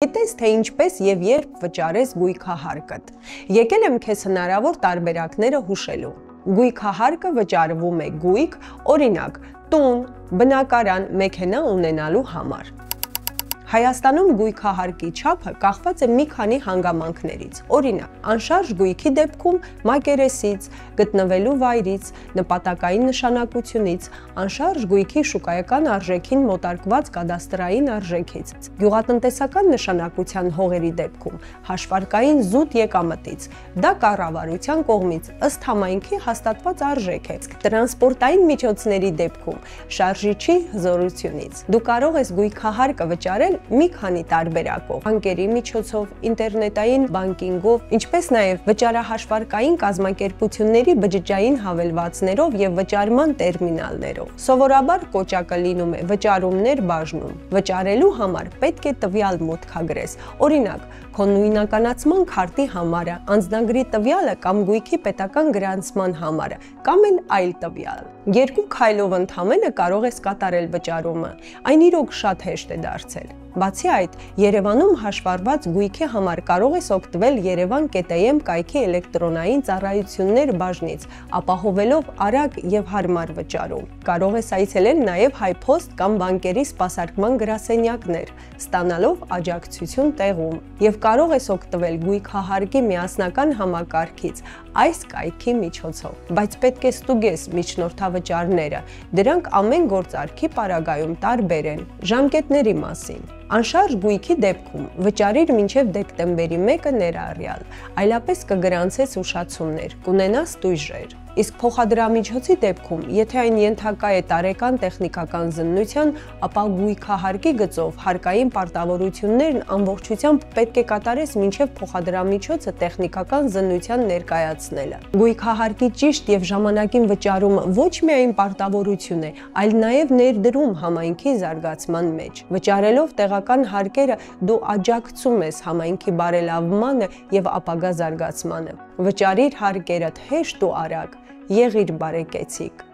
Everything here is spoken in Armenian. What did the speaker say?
Գիտես, թե ինչպես եւ երբ վճարես գույքահարկդ։ Եկել եմ քեզ հնարավոր տարբերակները հուշելու։ Գույքահարկը վճարվում է գույք, օրինակ, տուն, բնակարան, մեքենա ունենալու համար։ Հայաստանում գույքահարկի չափը կախված է մի քանի հանգամանքներից։ Օրինակ, անշարժ գույքի դեպքում մակերեսից, գտնվելու վայրից, նպատակային նշանակությունից, անշարժ գույքի շուկայական արժեքին մոտարկված կադաստրային արժեքից, գյուղատնտեսական նշանակության հողերի դեպքում, հաշվարկային զուտ եկամտից, դա կառավարության կողմից ըստ համայնքի հաստատված արժեք է, տրանսպորտային միջոցների դեպքում, շարժիչի հզորությունից։ Դու կարող ես գույքահարկը վճարել մի քանի տարբերակով, բանկերի միջոցով, ինտերնետային բանկինգով, ինչպես նաև վճարահաշվարկային կազմակերպությունների բջջային հավելվածներով եւ վճարման տերմինալներով։ Սովորաբար կոճակը լինում է վճարումներ բաժնում։ Վճարելու համար պետք է տվյալ մուտքագրես, օրինակ, քո նույնականացման քարտի համարը, անձնագրի տվյալը կամ գույքի պետական գրանցման համարը, կամ էլ այլ տվյալ։ Երկու քայլով ընդամենը կարող ես կատարել վճարումը, այն իրոք շատ հեշտ է դարձել։ Բացի այդ, Երևանում հաշվառված գույքի համար կարող ես օգտվել Yerevan.am կայքի էլեկտրոնային ծառայություններ բաժնից, ապահովելով արագ եւ հարմար վճարում։ Կարող ես այցելել նաև HiPost կամ բանկերի սպասարկման գրասենյակներ, ստանալով աջակցություն տեղում, եւ կարող ես օգտվել գույքահարկի միասնական համակարգից այս կայքի միջոցով։ Բայց պետք է ստուգես միջնորդավճարները, դրանք ամեն գործարքի պարագայում տարբեր են։ Ժամկետների մասին։ Անշարժ գույքի դեպքում վճարիր մինչև դեկտեմբերի 1-ը ներառյալ, այլապես կգրանցես ուշացումներ, կունենաս տույժեր։ Իսկ փոխադրամիջոցի դեպքում, եթե այն ենթակա է տարեկան տեխնիկական զննության, ապա գույքահարկի գծով հարկային պարտավորություններն ամբողջությամբ պետք է կատարես մինչև փոխադրամիջոցը տեխնիկական զննության ներկայացնելը։ Գույքահարկի ճիշտ եւ ժամանակին վճարումը ոչ միայն պարտավորություն է, այլ նաեւ ներդրում համայնքի զարգացման մեջ։ Վճարելով տեղական հարկերը դու աջակցում ես համայնքի բարելավմանը եւ ապագա զարգացմանը։ Վճարիր հարկերդ հեշտ ու արագ, եղիր բարեկեցիկ։